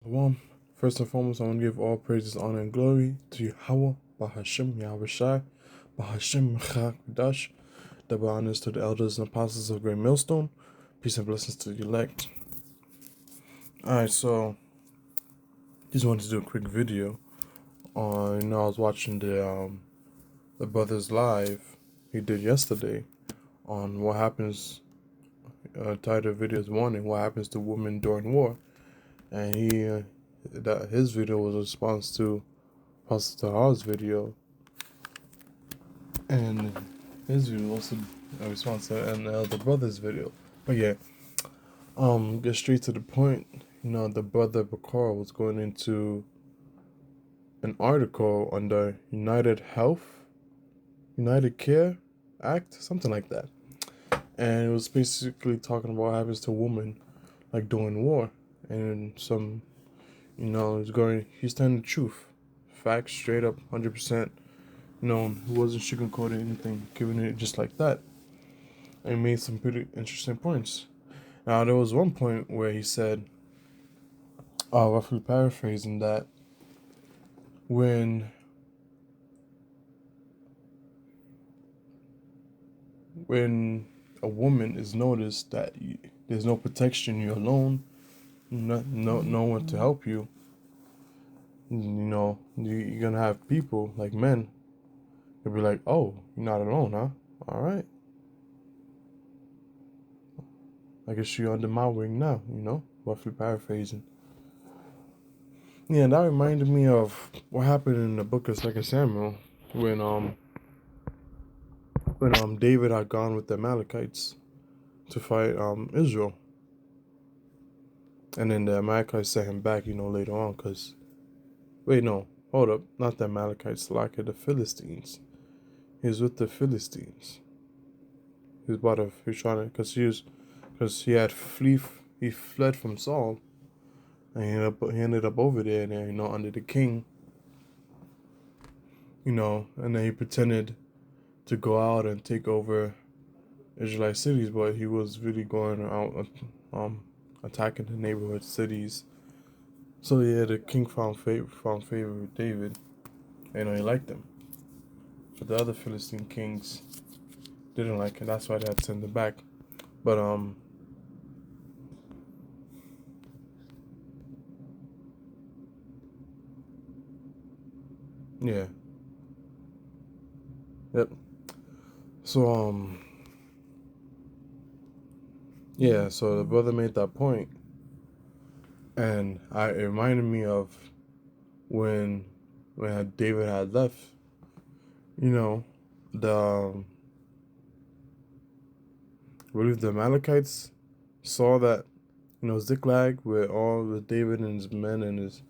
Well, first and foremost, I want to give all praises, honor, and glory to Yahweh, Bahashem, Yahweh Shai, Bahashem, Chakdash. Double honors to the elders and apostles of Great Millstone. Peace and blessings to the elect. Alright, so just wanted to do a quick video on. I was watching the Brothers Live he did yesterday on what happens. Title video is warning: what happens to women during war, and his video was a response to Pastor Tahar's video, and his video was a response to the brother's video. But yeah, get straight to the point. The brother Bakar was going into an article on the United Care Act, something like that, and it was basically talking about what happens to women like during war, and he's telling the truth, facts, straight up, 100%. He wasn't sugarcoating anything, giving it just like that, and made some pretty interesting points. Now, there was one point where he said, roughly paraphrasing, that when a woman is noticed that there's no protection, you're alone, no one to help you, you're gonna have people like men. They'll be like, "Oh, you're not alone, huh? All right. I guess you're under my wing now." Roughly paraphrasing. Yeah, that reminded me of what happened in the book of 2 Samuel when David had gone with the Amalekites to fight Israel, and then the Amalekites sent him back. Later on, because wait, no, hold up, not the Amalekites, like the Philistines. He was with the Philistines. He was trying to, because he fled from Saul, and he ended up over there, under the king, and then he pretended to go out and take over Israelite cities, but he was really going out, attacking the neighborhood cities. So yeah, the king found favor with David, and he liked him. But the other Philistine kings didn't like him. That's why they had to send him back. But yeah, yep. So yeah. So the brother made that point, and it reminded me of when David had left. The I believe the Amalekites saw that Ziklag, where all the David and his men and his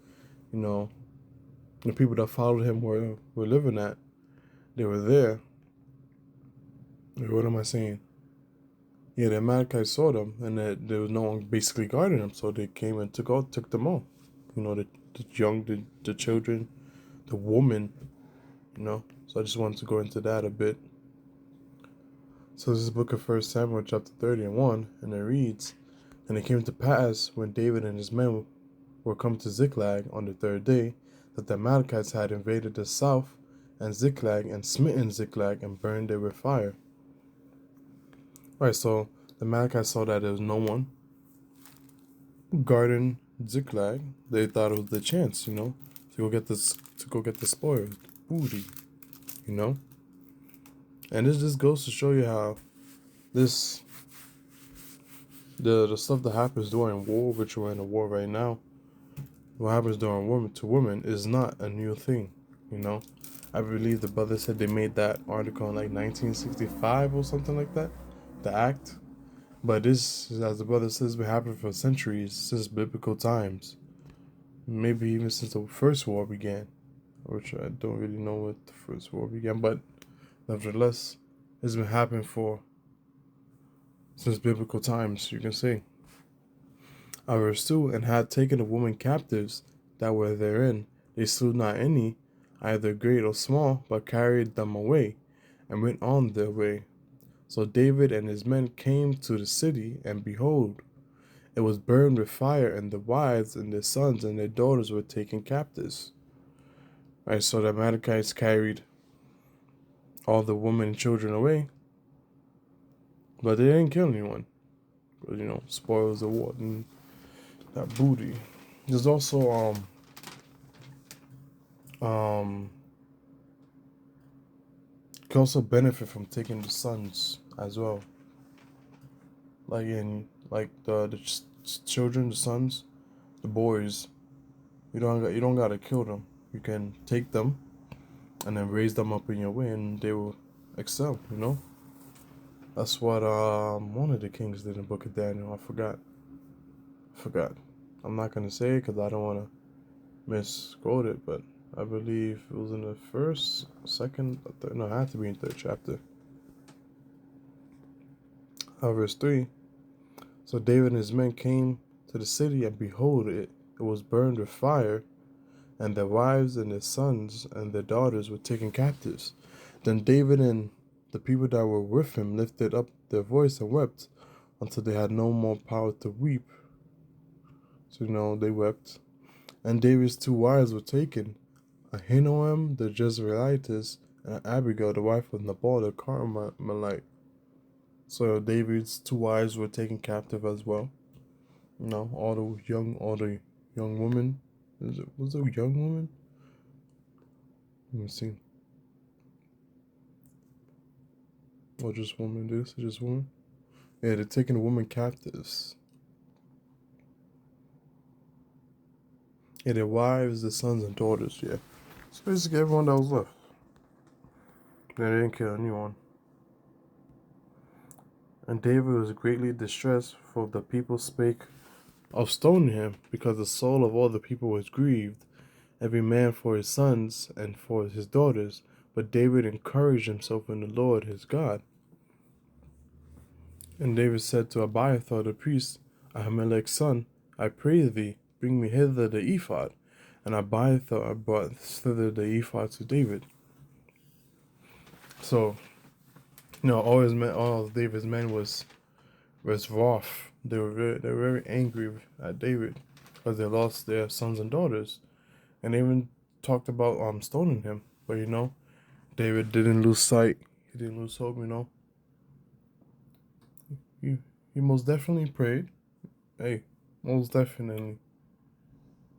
the people that followed him were living at. They were there. What am I saying? Yeah, the Amalekites saw them, and that there was no one basically guarding them, so they came and took them all. The young, the children, the woman. So I just wanted to go into that a bit. So this is the book of 1 Samuel, chapter 30:1, and it reads, "And it came to pass, when David and his men were come to Ziklag on the third day, that the Amalekites had invaded the south and Ziklag, and smitten Ziklag, and burned it with fire." Right, so the Amalekites saw that there was no one guarding Ziklag. They thought it was the chance, to go get the spoils, booty, And this just goes to show you how this the stuff that happens during war, which we're in a war right now, what happens during women is not a new thing, I believe the brother said they made that article in like 1965 or something like that, the act. But this, as the brother says, been happening for centuries, since biblical times. Maybe even since the first war began, which I don't really know what the first war began, but nevertheless, it's been happening since biblical times, you can say. Verse 2, "And had taken the women captives that were therein, they slew not any, either great or small, but carried them away, and went on their way. So David and his men came to the city, and behold, it was burned with fire, and the wives and their sons and their daughters were taken captives. Right, so the Amalekites carried all the women and children away, but they didn't kill anyone. But, spoils of war and that booty. There's also you can also benefit from taking the sons as well. Like the children, the sons, the boys. You don't gotta kill them. You can take them and then raise them up in your way, and they will excel. That's what one of the kings did in the Book of Daniel. I forgot. I'm not gonna say it because I don't want to misquote it, but I believe it was in the first, second, third, no, it had to be in third chapter. Verse 3. So David and his men came to the city, and behold, it was burned with fire, and their wives and their sons and their daughters were taken captives. Then David and the people that were with him lifted up their voice and wept until they had no more power to weep. So, they wept. And David's two wives were taken, Ahinoam the Jezreelitess, and Abigail, the wife of Nabal the Carmelite. So David's two wives were taken captive as well. All the young women. Was it a young woman? Let me see. Or just woman? This is just woman. Yeah, they're taking the women captives. Yeah, their wives, their sons and daughters. Yeah, so basically everyone that was left. They didn't kill anyone. And David was greatly distressed, for the people spake of stoning him, because the soul of all the people was grieved, every man for his sons and for his daughters. But David encouraged himself in the Lord his God. And David said to Abiathar the priest, Ahimelech's son, I pray thee, bring me hither the ephod. And Abiathar brought thither the ephod to David. So, all of David's men was wroth. They were very angry at David because they lost their sons and daughters, and they even talked about stoning him. But David didn't lose sight. He didn't lose hope. He most definitely prayed. Hey, most definitely.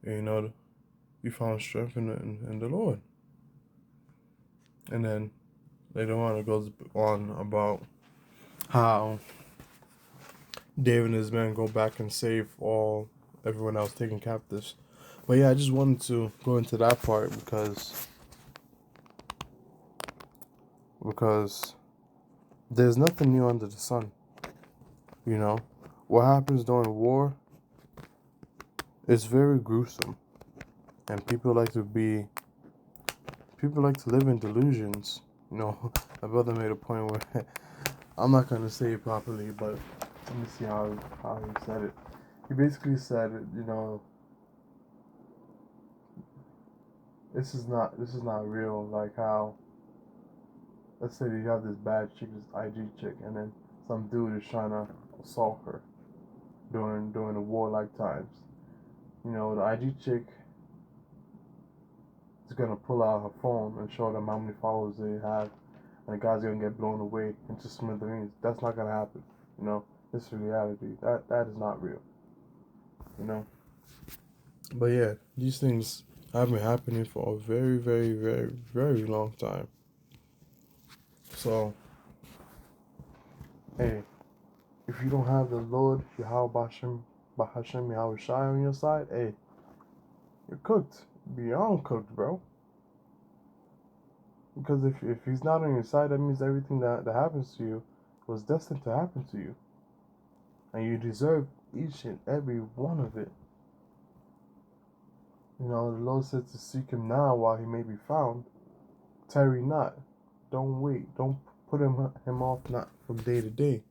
He found strength in the Lord. And then later on, it goes on about how David and his men go back and save everyone else taken captives. But yeah, I just wanted to go into that part because there's nothing new under the sun. What happens during war is very gruesome, and people like to live in delusions. My brother made a point where I'm not gonna say it properly, but let me see how he said it. He basically said, this is not real. Like how, let's say you have this bad chick, this IG chick, and then some dude is trying to assault her during the warlike times. The IG chick is gonna pull out her phone and show them how many followers they have, and the guy's gonna get blown away into smithereens. That's not gonna happen. This is reality. That is not real. But yeah, these things have been happening for a very, very, very, very long time. So, hey, if you don't have the Lord Yahweh Bahashem Yahweh Shai on your side, hey, you're cooked. Beyond cooked, bro. Because if he's not on your side, that means everything that happens to you was destined to happen to you. And you deserve each and every one of it. The Lord said to seek him now while he may be found. Tarry not. Don't wait. Don't put him off not from day to day.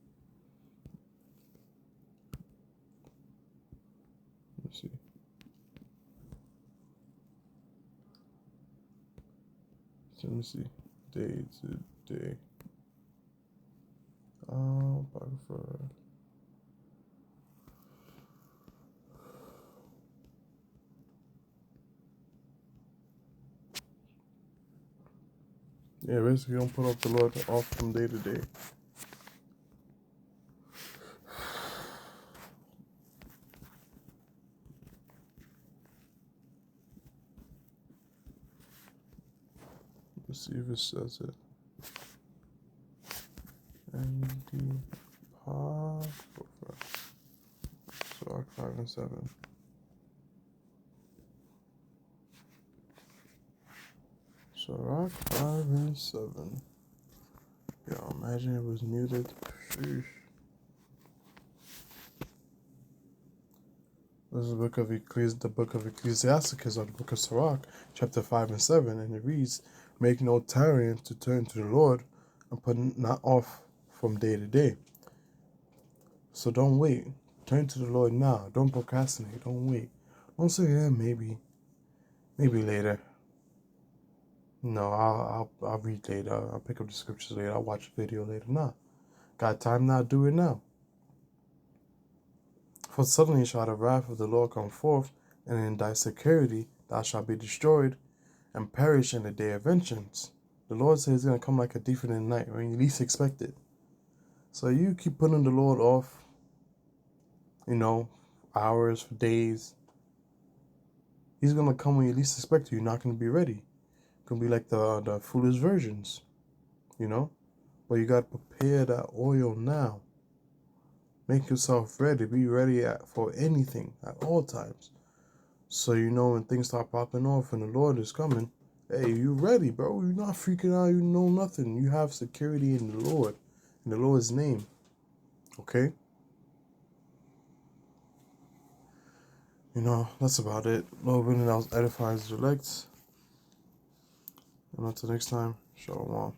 Let's see. So let me see. Day to day. Yeah, basically don't put off the Lord off from day to day. Let's see if it says it. ND Apocrypha. Sirach 5 and 7. Sirach 5 and 7. Yo, imagine it was muted. Sheesh. This is the book of Ecclesiasticus, or the book of Sirach, chapter 5 and 7, and it reads, "Make no tarrying to turn to the Lord, and put not off from day to day." So don't wait. Turn to the Lord now. Don't procrastinate. Don't wait. Don't say, yeah, maybe later. No, I'll read later. I'll pick up the scriptures later. I'll watch the video later. Nah, got time now? Do it now. For suddenly shall the wrath of the Lord come forth, and in thy security thou shalt be destroyed, and perish in the day of vengeance. The Lord says it's going to come like a thief in the night when you least expect it. So you keep putting the Lord off, hours, days. He's going to come when you least expect it. You're not going to be ready. It's going to be like the foolish virgins, But you got to prepare that oil now. Make yourself ready. Be ready for anything at all times. So when things start popping off and the Lord is coming, hey, you ready, bro. You're not freaking out. You know nothing. You have security in the Lord, in the Lord's name. Okay? That's about it. Lord willing, I was edifying the elect. And until next time, shalom.